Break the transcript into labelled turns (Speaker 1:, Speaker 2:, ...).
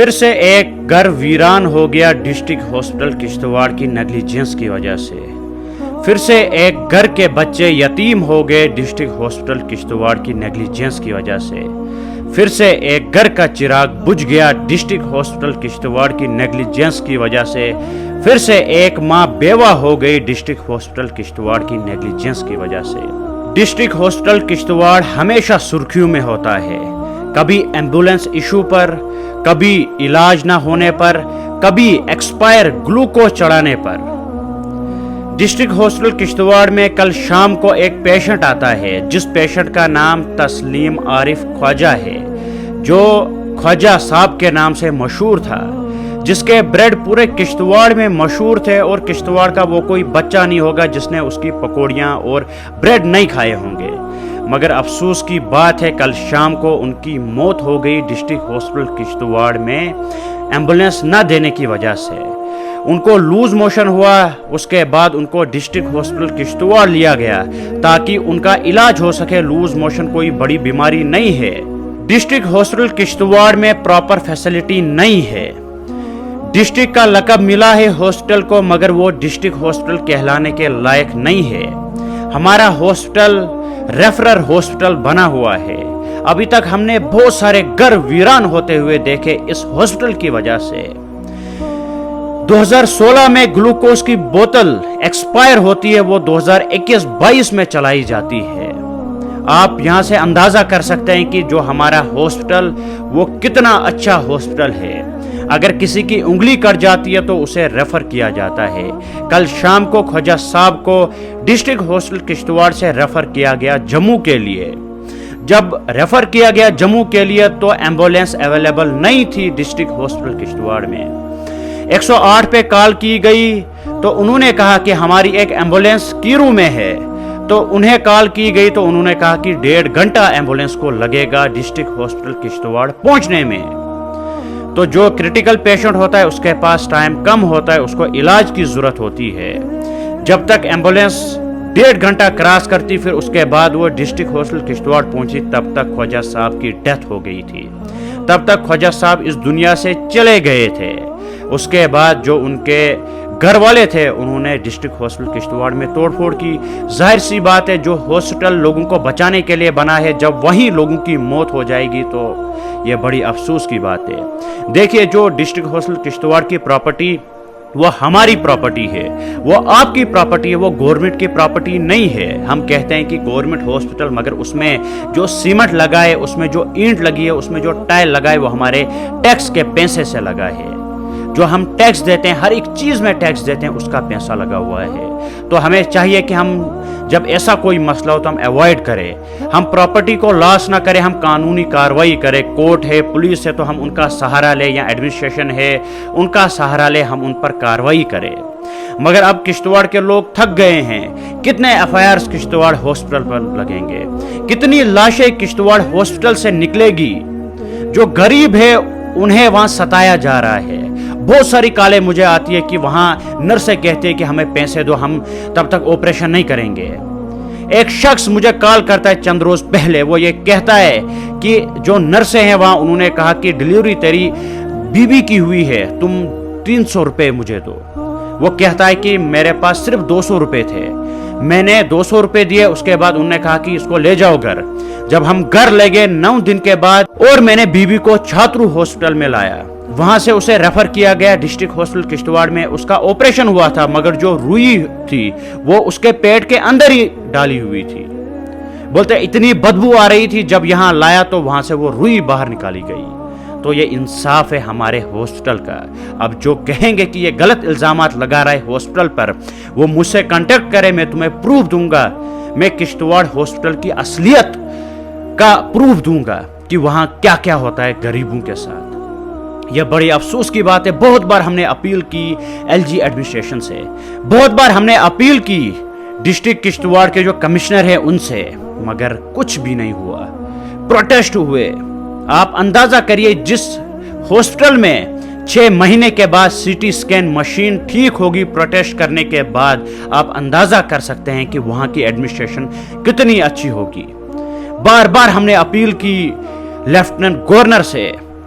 Speaker 1: پھر سے ایک گھر ویران ہو گیا ڈسٹرکٹ ہاسپٹل کشتواڑ کی نیگلیجنس کی وجہ سے. پھر سے ایک گھر کے بچے یتیم ہو گئے ڈسٹرکٹ ہاسپٹل کشتواڑ کی نیگلیجنس کی وجہ سے. پھر سے ایک گھر کا چراغ بجھ گیا ڈسٹرکٹ ہاسپٹل کشتواڑ کی نیگلیجنس کی وجہ سے. پھر سے ایک ماں بیوہ ہو گئی ڈسٹرکٹ ہاسپٹل کشتواڑ کی نیگلیجنس کی وجہ سے. ڈسٹرکٹ ہاسپٹل کشتواڑ ہمیشہ سرخیوں میں ہوتا ہے، کبھی ایمبولینس ایشو پر، کبھی علاج نہ ہونے پر، کبھی ایکسپائر گلوکوز چڑھانے پر. ڈسٹرکٹ ہاسپٹل کشتواڑ میں کل شام کو ایک پیشنٹ آتا ہے جس پیشنٹ کا نام تسلیم عارف خواجہ ہے، جو خواجہ صاحب کے نام سے مشہور تھا، جس کے بریڈ پورے کشتواڑ میں مشہور تھے اور کشتواڑ کا وہ کوئی بچہ نہیں ہوگا جس نے اس کی پکوڑیاں اور بریڈ نہیں کھائے ہوں گے. مگر افسوس کی بات ہے کل شام کو ان کی موت ہو گئی ڈسٹرکٹ ہاسپٹل کشتواڑ میں ایمبولینس نہ دینے کی وجہ سے. ان کو لوز موشن ہوا، اس کے بعد ان کو ڈسٹرکٹ ہاسپٹل کشتواڑ لیا گیا تاکہ ان کا علاج ہو سکے. لوز موشن کوئی بڑی بیماری نہیں ہے. ڈسٹرکٹ ہاسپٹل کشتواڑ میں پراپر فیسلٹی نہیں ہے. ڈسٹرکٹ کا لقب ملا ہے ہاسپٹل کو مگر وہ ڈسٹرکٹ ہاسپٹل کہلانے کے لائق نہیں ہے. ہمارا ہاسپٹل ریفرر ہاسپٹل بنا ہوا ہے. ابھی تک ہم نے بہت سارے گھر ویران ہوتے ہوئے دیکھے اس ہاسپٹل کی وجہ سے. 2016 میں گلوکوز کی بوتل ایکسپائر ہوتی ہے، وہ 2021-22 میں چلائی جاتی ہے. آپ یہاں سے اندازہ کر سکتے ہیں کہ جو ہمارا ہاسپٹل وہ کتنا اچھا ہاسپٹل ہے. اگر کسی کی انگلی کٹ جاتی ہے تو اسے ریفر کیا جاتا ہے. کل شام کو خواجہ صاحب کو ڈسٹرکٹ ہاسپٹل کشتواڑ سے ریفر کیا گیا جموں کے لیے. جب ریفر کیا گیا جموں کے لیے تو ایمبولینس اویلیبل نہیں تھی ڈسٹرکٹ ہاسپٹل کشتواڑ میں. 108 پہ کال کی گئی تو انہوں نے کہا کہ ہماری ایک ایمبولینس کیرو میں ہے. تو انہیں کال کی گئی تو انہوں نے کہا کہ 1.5 گھنٹہ ایمبولینس کو لگے گا ڈسٹرکٹ ہاسپٹل کشتواڑ پہنچنے میں. تو جو کریٹیکل پیشنٹ ہوتا ہے اس کے پاس ٹائم کم ہوتا ہے، اس کو علاج کی ضرورت ہوتی ہے. جب تک ایمبولینس 1.5 گھنٹہ کراس کرتی پھر اس کے بعد وہ ڈسٹرکٹ ہاسپٹل کشتواڑ پہنچی تب تک خواجہ صاحب کی ڈیتھ ہو گئی تھی. تب تک خواجہ صاحب اس دنیا سے چلے گئے تھے. اس کے بعد جو ان کے گھر والے تھے انہوں نے ڈسٹرکٹ ہاسپٹل کشتواڑ میں توڑ پھوڑ کی. ظاہر سی بات ہے جو ہاسپٹل لوگوں کو بچانے کے لیے بنا ہے جب وہیں لوگوں کی موت ہو جائے گی تو یہ بڑی افسوس کی بات ہے. دیکھیے جو ڈسٹرکٹ ہاسپٹل کشتواڑ کی پراپرٹی وہ ہماری پراپرٹی ہے، وہ آپ کی پراپرٹی ہے، وہ گورنمنٹ کی پراپرٹی نہیں ہے. ہم کہتے ہیں کہ گورنمنٹ ہاسپٹل مگر اس میں جو سیمنٹ لگا ہے، اس میں جو اینٹ لگی ہے، اس میں جو ٹائل لگا ہے وہ ہمارے ٹیکس کے پیسے سے لگا ہے. جو ہم ٹیکس دیتے ہیں، ہر ایک چیز میں ٹیکس دیتے ہیں، اس کا پیسہ لگا ہوا ہے. تو ہمیں چاہیے کہ ہم جب ایسا کوئی مسئلہ ہو تو ہم ایوائڈ کریں، ہم پراپرٹی کو لاس نہ کریں، ہم قانونی کارروائی کریں. کورٹ ہے، پولیس ہے تو ہم ان کا سہارا لیں، یا ایڈمنسٹریشن ہے ان کا سہارا لیں، ہم ان پر کارروائی کریں. مگر اب کشتواڑ کے لوگ تھک گئے ہیں. کتنے ایف آئی آرز کشتواڑ ہاسپٹل پر لگیں گے؟ کتنی لاشیں کشتواڑ ہاسپٹل سے نکلے گی؟ جو غریب ہے انہیں وہاں ستایا جا رہا ہے. بہت ساری کالیں مجھے آتی ہے کہ وہاں نرسیں کہتے ہیں کہ ہمیں پیسے دو، ہم تب تک آپریشن نہیں کریں گے. ایک شخص مجھے کال کرتا ہے چند روز پہلے، وہ یہ کہتا ہے کہ جو نرسیں ہیں وہاں انہوں نے کہا کہ ڈیلیوری تیری بیوی کی ہوئی ہے، تم 300 روپے مجھے دو. وہ کہتا ہے کہ میرے پاس صرف 200 روپے تھے. میں نے 200 روپے دیے. اس کے بعد انہوں نے کہا کہ اس کو لے جاؤ گھر. جب ہم گھر لے گئے 9 دن کے بعد اور میں نے بیوی کو چھاترو ہاسپٹل میں لایا. وہاں سے اسے ریفر کیا گیا ڈسٹرکٹ ہاسپٹل کشتواڑ میں. اس کا آپریشن ہوا تھا مگر جو روئی تھی وہ اس کے پیٹ کے اندر ہی ڈالی ہوئی تھی. بولتے اتنی بدبو آ رہی تھی، جب یہاں لایا تو وہاں سے وہ روئی باہر نکالی گئی. تو یہ انصاف ہے ہمارے ہاسپٹل کا. اب جو کہیں گے کہ یہ غلط الزامات لگا رہا ہے ہاسپٹل پر، وہ مجھ سے کانٹیکٹ کرے، میں تمہیں پروف دوں گا. میں کشتواڑ ہاسپٹل کی اصلیت کا پروف دوں گا کہ وہاں کیا کیا ہوتا ہے غریبوں کے ساتھ. یہ بڑی افسوس کی بات ہے. بہت بار ہم نے اپیل کی ایل جی ایڈمنسٹریشن سے، بہت بار ہم نے اپیل کی ڈسٹرکٹ کشتواڑ کے جو کمشنر ہیں ان سے، مگر کچھ بھی نہیں ہوا. پروٹیسٹ ہوئے. آپ اندازہ کریے جس ہاسپٹل میں 6 مہینے کے بعد سی ٹی اسکین مشین ٹھیک ہوگی پروٹیسٹ کرنے کے بعد، آپ اندازہ کر سکتے ہیں کہ وہاں کی ایڈمنسٹریشن کتنی اچھی ہوگی. بار بار ہم نے اپیل کی لیفٹیننٹ گورنر سے